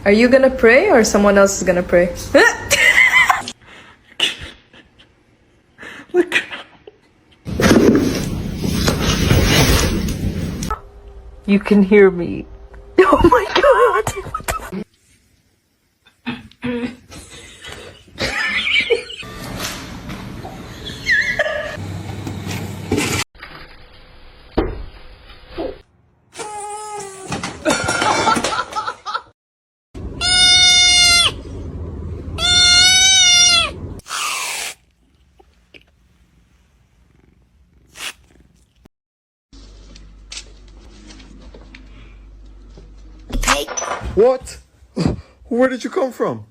Are you gonna pray or someone else is gonna pray? You can hear me. Oh my god! What the What? Where did you come from?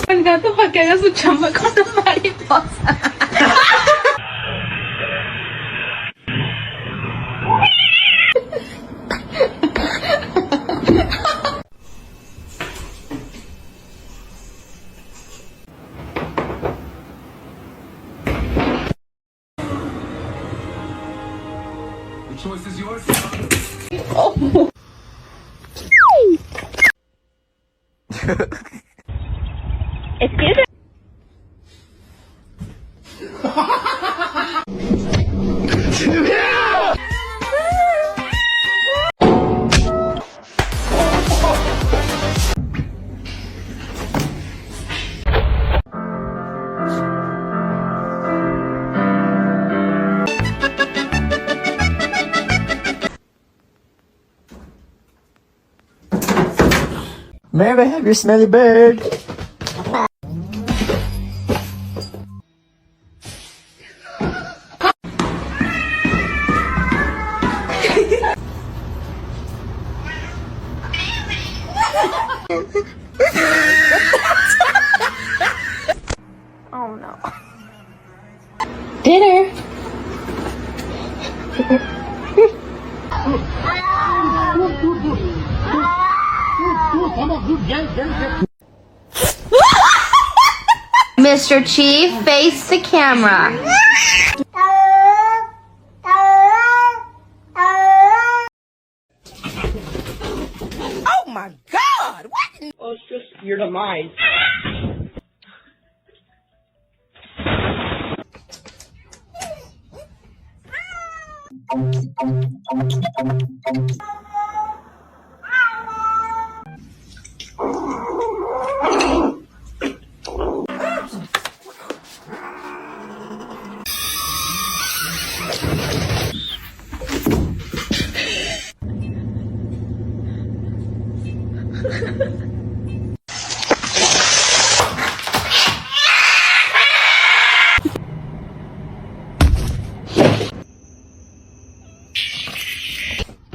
El gato para que haga su chamba con la mariposa. The choice is yours. Oh. Excuse me. May I have your smelly bird? Oh no. Dinner. Mr. Chief, face the camera. Oh my God! What? Oh, it's just your demise.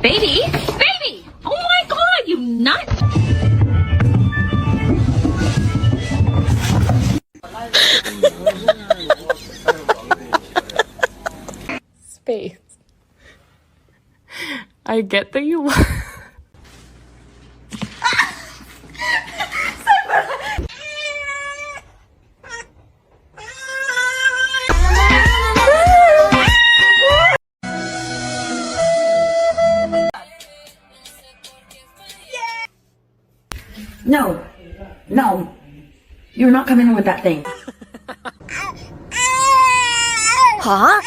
Baby? Baby! Oh my god, you nut! space? I get that you No, no, you're not coming in with that thing. Huh?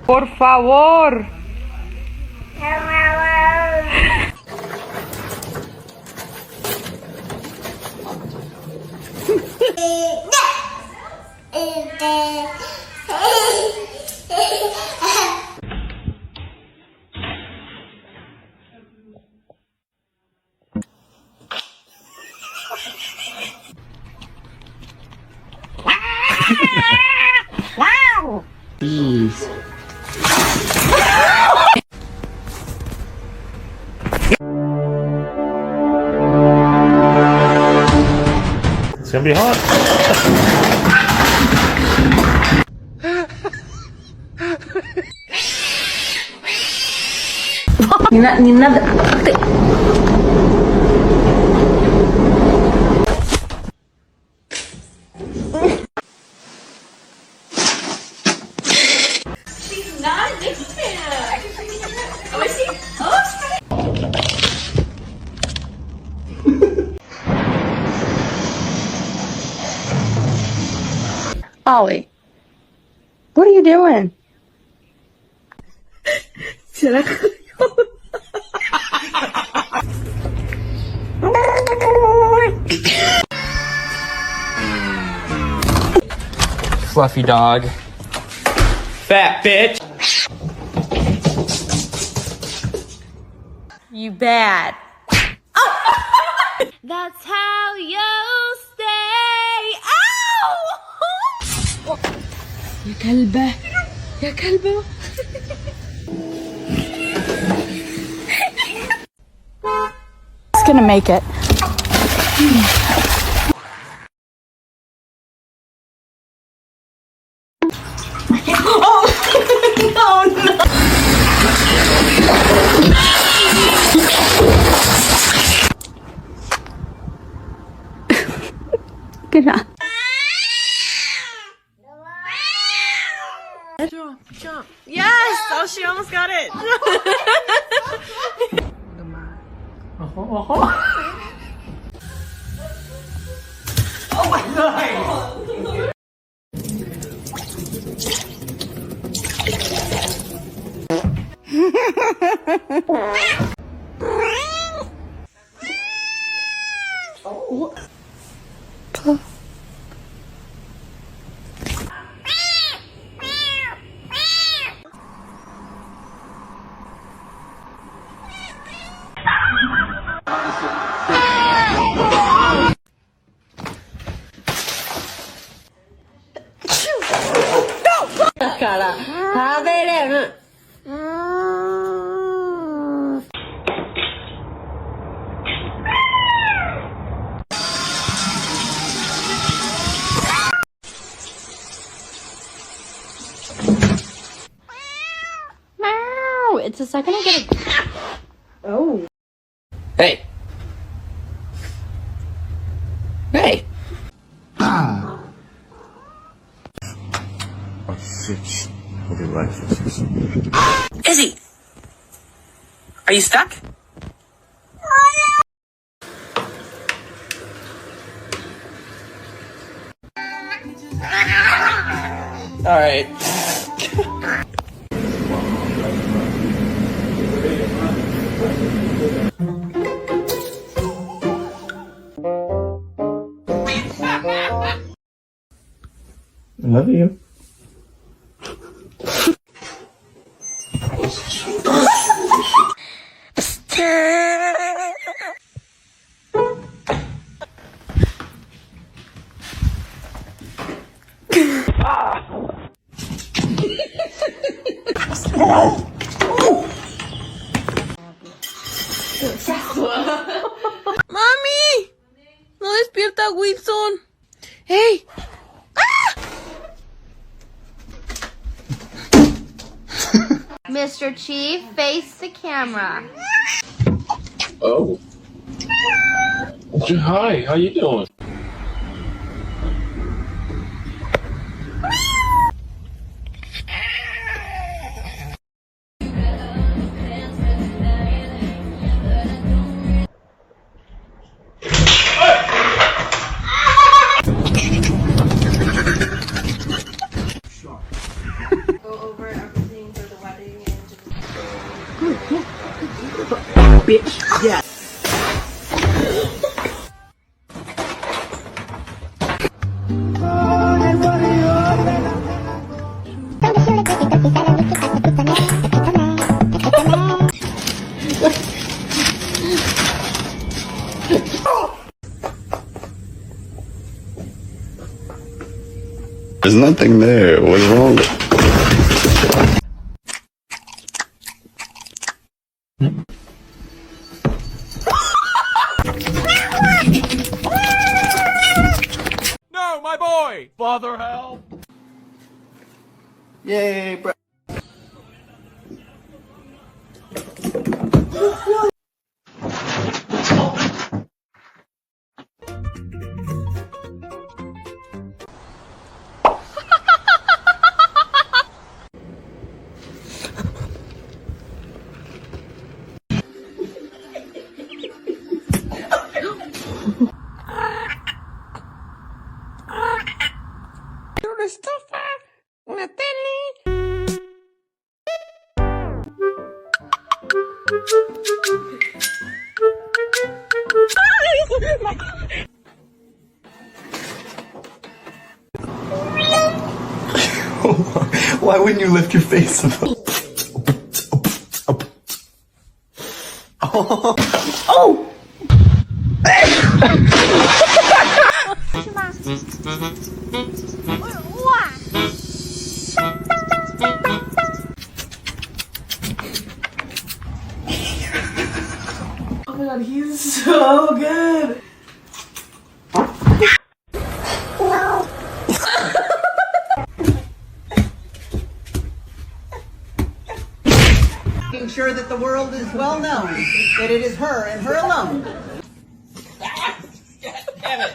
Por favor. Please. It's gonna be hot. She's not Ollie, what are you doing? Fluffy dog. Fat bitch. You bad. That's how you stay. Ow! يا كلبة يا كلبة. It's gonna make it. Good job. Jump. Yes! Oh, she almost got it. Meow. It's a second I get a... Oh. Hey. Hey. Izzy, are you stuck? All right. I love you. ¡Mami! ¡No despierta Wilson! ¡Hey! Mr. Chief, face the camera. Oh. Hi, how you doing? Bitch, yeah. There's nothing there. What's wrong? No, my boy! Father, help! Yay, bro. I don't understand. Why wouldn't you lift your face up? Oh! Oh my god, he's so good. Making sure that the world is well known that it is her and her alone. Damn it.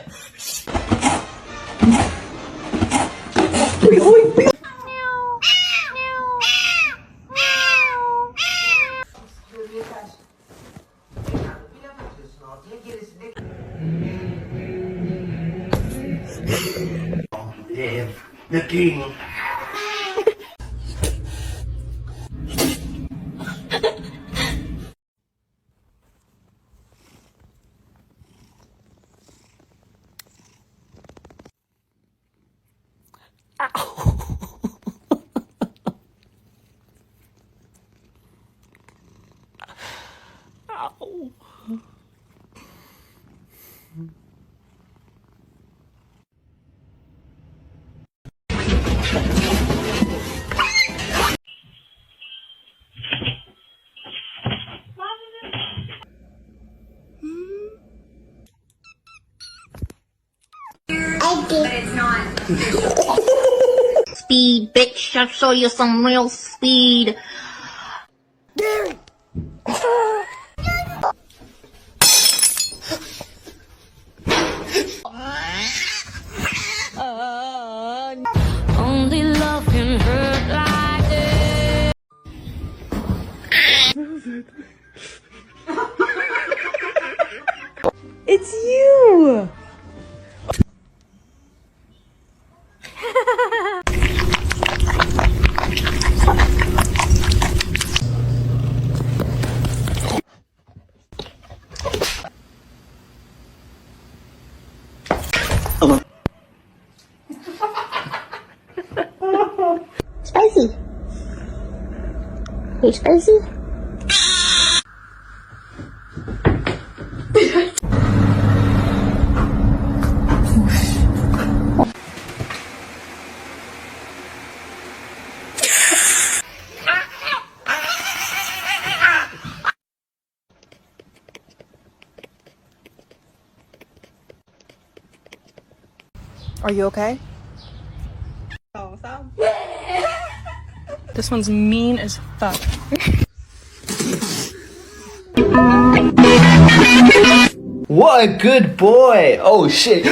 The king. Speed, bitch. I'll show you some real speed. Only love can hurt like this. It's you! Spicy. Hey, spicy. Are you okay? This one's mean as fuck. What a good boy! Oh shit!